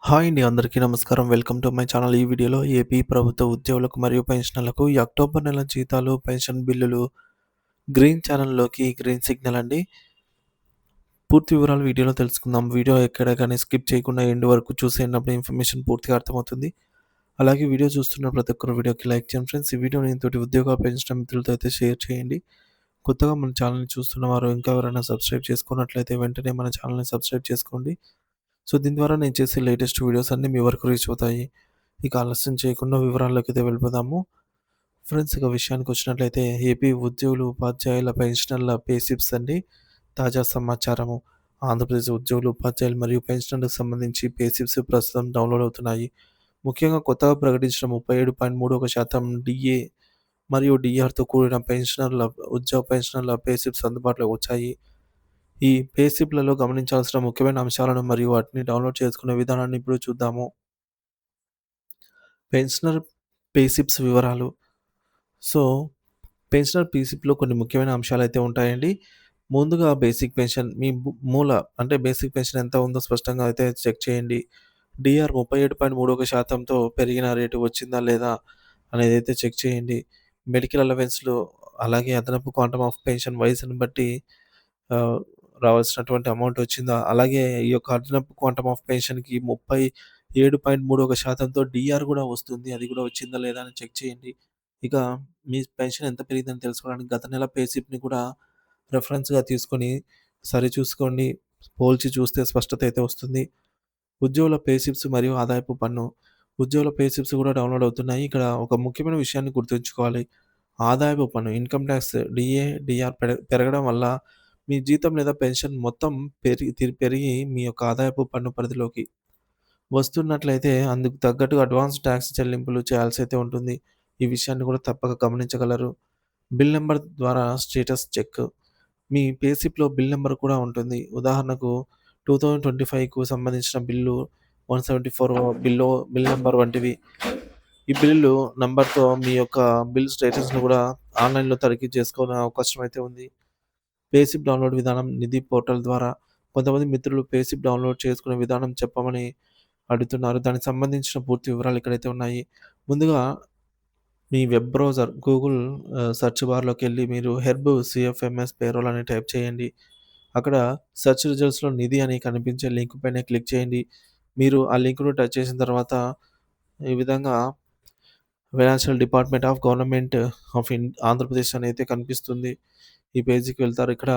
Hi అండి. అందరికీ నమస్కారం. Welcome to my channel. ఈ వీడియోలో ఏపీ ప్రభుత్వ ఉద్యోగులకు మరియు పెన్షనర్లకు ఈ అక్టోబర్ నెల జీతాలు, పెన్షన్ బిల్లులు గ్రీన్ ఛానల్‌లోకి గ్రీన్ సిగ్నల్ అండి. పూర్తి వివరాలు వీడియోలో తెలుసుకుందాం. వీడియో ఎక్కడ గాని స్కిప్ చేయకుండా ఎండ్ వరకు చూసేయండి. అప్పుడు ఇన్ఫర్మేషన్ పూర్తిగా అర్థమవుతుంది. అలాగే వీడియో చూస్తున్న ప్రతి ఒక్కరు వీడియోకి లైక్ చేయండి ఫ్రెండ్స్. ఈ వీడియోని తోటి ఉద్యోగ పెన్షన్ మిత్రులతో అయితే షేర్ చేయండి. కొత్తగా మన ఛానల్‌ని చూస్తున్న వారు ఇంకా ఎవరైనా సబ్స్క్రైబ్ చేసుకున్నట్లయితే వెంటనే మన ఛానల్‌ని సబ్స్క్రైబ్ చేసుకోండి. సో, దీని ద్వారా నేను చేసే లేటెస్ట్ వీడియోస్ అన్నీ మీ వరకు రీచ్ అవుతాయి. ఇక ఆలస్యం చేయకుండా వివరాల్లోకైతే వెళ్ళిపోదాము. ఫ్రెండ్స్, ఇక విషయానికొచ్చినట్లయితే ఏపీ ఉద్యోగులు, ఉపాధ్యాయుల, పెన్షనర్ల పే స్లిప్స్ అండి. తాజా సమాచారము. ఆంధ్రప్రదేశ్ ఉద్యోగులు, ఉపాధ్యాయులు మరియు పెన్షనర్లకు సంబంధించి పే స్లిప్స్ ప్రస్తుతం డౌన్‌లోడ్ అవుతున్నాయి. ముఖ్యంగా కొత్తగా ప్రకటించిన 37.31% డీఏ మరియు డీఆర్‌తో కూడిన ఉద్యోగ పెన్షనర్ల పే స్లిప్స్ అందుబాటులోకి వచ్చాయి. ఈ పే స్లిప్‌లలో గమనించాల్సిన ముఖ్యమైన అంశాలను మరియు వాటిని డౌన్‌లోడ్ చేసుకునే విధానాన్ని ఇప్పుడు చూద్దాము. పెన్షనర్ పే స్లిప్స్ వివరాలు. సో, పెన్షనర్ పే స్లిప్‌లో కొన్ని ముఖ్యమైన అంశాలైతే ఉంటాయండి. ముందుగా బేసిక్ పెన్షన్ మీ మూల అంటే బేసిక్ పెన్షన్ ఎంత ఉందో స్పష్టంగా అయితే చెక్ చేయండి. డీఆర్ 37.31%తో పెరిగిన రేటు వచ్చిందా లేదా అనేదైతే చెక్ చేయండి. మెడికల్ అలవెన్స్‌లు అలాగే అదనపు క్వాంటమ్ ఆఫ్ పెన్షన్ వయసుని బట్టి ఆహ్, రావాల్సినటువంటి అమౌంట్ వచ్చిందా? అలాగే ఈ యొక్క అదనపు క్వాంటమ్ ఆఫ్ పెన్షన్‌కి 37.31%తో డీఆర్ గూడా వస్తుంది. అది గూడా వచ్చిందా లేదా అని చెక్ చేయండి. ఇక మీ పెన్షన్ ఎంత పెరిగిందని తెలుసుకోవడానికి గత నెల పే స్లిప్‌ని కూడా రెఫరెన్స్‌గా తీసుకొని సరిచూసుకోండి. పోల్చి చూస్తే స్పష్టత అయితే వస్తుంది. ఉద్యోగుల పే స్లిప్స్ మరియు ఆదాయపు పన్ను. ఉద్యోగుల పే స్లిప్స్ కూడా డౌన్‌లోడ్ అవుతున్నాయి. ఇక్కడ ఒక ముఖ్యమైన విషయాన్ని గుర్తుంచుకోవాలి. ఆదాయపు పన్ను ఇన్‌కమ్ టాక్స్ డీఏ, డీఆర్ పెరగడం వల్ల మీ జీతం లేదా పెన్షన్ మొత్తం పెరిగి మీ యొక్క ఆదాయపు పన్ను పరిధిలోకి వస్తున్నట్లయితే అందుకు తగ్గట్టు అడ్వాన్స్ టాక్స్ చెల్లింపులు చేయాల్సయితే ఉంటుంది. ఈ విషయాన్ని కూడా తప్పక గమనించగలరు. బిల్ నంబర్ ద్వారా స్టేటస్ చెక్. మీ పే స్లిప్‌లో బిల్ నంబర్ కూడా ఉంటుంది. ఉదాహరణకు 2025కు సంబంధించిన బిల్లు, 174 బిల్ నంబర్ వంటివి. ఈ బిల్లు నంబర్‌తో మీ యొక్క బిల్ స్టేటస్‌ని కూడా ఆన్‌లైన్‌లో తనిఖీ చేసుకునే అవకాశం అయితే ఉంది. పే స్లిప్ డౌన్‌లోడ్ విధానం నిధి పోర్టల్ ద్వారా. కొంతమంది మిత్రులు పే స్లిప్ డౌన్‌లోడ్ చేసుకునే విధానం చెప్పమని అడుగుతున్నారు. దానికి సంబంధించిన పూర్తి వివరాలు ఇక్కడైతే ఉన్నాయి. ముందుగా మీ వెబ్ బ్రౌజర్ గూగుల్ సెర్చ్ బార్‌లోకెళ్ళి మీరు హెర్బ్ సీఎఫ్ఎంఎస్ పేరోల్ అని టైప్ చేయండి. అక్కడ సెర్చ్ రిజల్ట్స్‌లో నిధి అని కనిపించే లింక్ పైన క్లిక్ చేయండి. మీరు ఆ లింక్‌ను టచ్ చేసిన తర్వాత ఈ విధంగా financial department of government of Andhra Pradesh అని అయితే కనిపిస్తుంది. ఈ పేజీకి వెళ్తారు. ఇక్కడ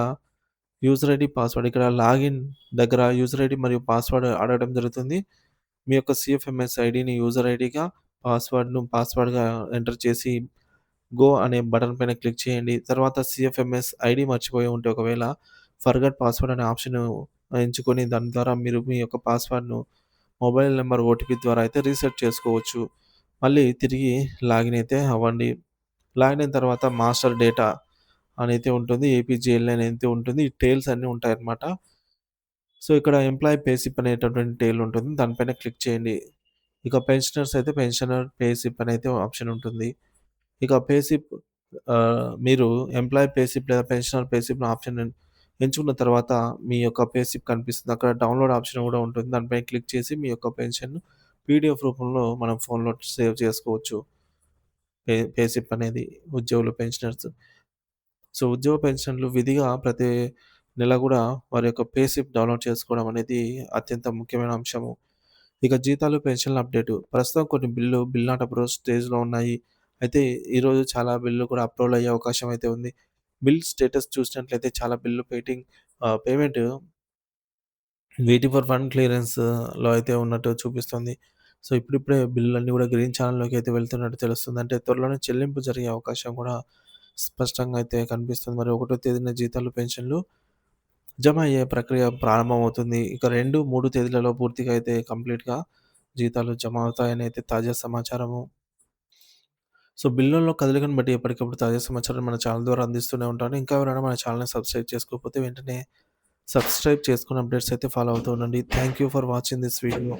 యూజర్ ఐడీ, పాస్వర్డ్ ఇక్కడ లాగిన్ దగ్గర యూజర్ ఐడీ మరియు పాస్వర్డ్ అడగడం జరుగుతుంది. మీ యొక్క సీఎఫ్ఎంఎస్ ఐడీని యూజర్ ఐడీగా, పాస్వర్డ్‌గా ఎంటర్ చేసి గో అనే బటన్ పైన క్లిక్ చేయండి. తర్వాత సీఎఫ్ఎంఎస్ ఐడీ మర్చిపోయి ఉంటే ఒకవేళ ఫర్గాట్ పాస్వర్డ్ అనే ఆప్షన్ ఎంచుకొని దాని ద్వారా మీరు మీ యొక్క పాస్వర్డ్‌ను మొబైల్ నంబర్ ఓటీపీ ద్వారా అయితే రీసెట్ చేసుకోవచ్చు. మళ్ళీ తిరిగి లాగిన్ అయితే అవ్వండి. లాగిన్ అయిన తర్వాత మాస్టర్ డేటా అనైతే ఉంటుంది. ఏపీజేఎల్‌ఎన్ అయితే ఉంటుంది. ఈ టేల్స్ అన్నీ ఉంటాయన్నమాట. సో, ఇక్కడ ఎంప్లాయీ పే స్లిప్ అనేటటువంటి టేల్ ఉంటుంది. దానిపైన క్లిక్ చేయండి. ఇక పెన్షనర్స్ అయితే పెన్షనర్ పే స్లిప్ అనైతే ఆప్షన్ ఉంటుంది. ఇక పే స్లిప్ మీరు ఎంప్లాయీ పే స్లిప్ లేదా పెన్షనర్ పే స్లిప్ ఆప్షన్ ఎంచుకున్న తర్వాత మీ యొక్క పే స్లిప్ కనిపిస్తుంది. అక్కడ డౌన్‌లోడ్ ఆప్షన్ కూడా ఉంటుంది. దానిపైన క్లిక్ చేసి మీ యొక్క పెన్షన్ పీడీఎఫ్ రూపంలో మనం ఫోన్‌లో సేవ్ చేసుకోవచ్చు. పే స్లిప్ అనేది ఉద్యోగులు, పెన్షనర్స్. సో, ఉద్యోగ పెన్షన్‌లు విధిగా ప్రతి నెల గూడా వారి యొక్క పే స్లిప్ డౌన్‌లోడ్ చేసుకోవడం అనేది అత్యంత ముఖ్యమైన అంశము. ఇక జీతాలు, పెన్షన్‌ల అప్డేటు. ప్రస్తుతం కొన్ని బిల్ నాట్ అప్రూవ్ స్టేజ్‌లో ఉన్నాయి. అయితే ఈరోజు చాలా బిల్లులు కూడా అప్రూవల్ అయ్యే అవకాశం అయితే ఉంది. బిల్ స్టేటస్ చూసినట్లయితే చాలా bill payment waiting for fund క్లియరెన్స్‌లో అయితే ఉన్నట్టు చూపిస్తుంది. సో, ఇప్పుడిప్పుడే బిల్లులన్నీ కూడా గ్రీన్ ఛానెల్‌లోకి అయితే వెళ్తున్నట్టు తెలుస్తుంది. అంటే త్వరలోనే చెల్లింపు జరిగే అవకాశం కూడా స్పష్టంగా అయితే కనిపిస్తుంది. మరి ఒకటో తేదీన జీతాలు, పెన్షన్‌లు జమ అయ్యే ప్రక్రియ ప్రారంభమవుతుంది. ఇక 2, 3 తేదీలలో పూర్తిగా అయితే కంప్లీట్‌గా జీతాలు జమ అవుతాయని అయితే తాజా సమాచారము. సో, బిల్లుల్లో కదలికను బట్టి ఎప్పటికప్పుడు తాజా సమాచారం మన ఛానల్ ద్వారా అందిస్తూనే ఉంటాను. ఇంకా ఎవరైనా మన ఛానల్‌ని సబ్స్క్రైబ్ చేసుకోకపోతే వెంటనే సబ్స్క్రైబ్ చేసుకొని అప్డేట్స్ అయితే ఫాలో అవుతూ ఉండండి. Thank you for watching this video.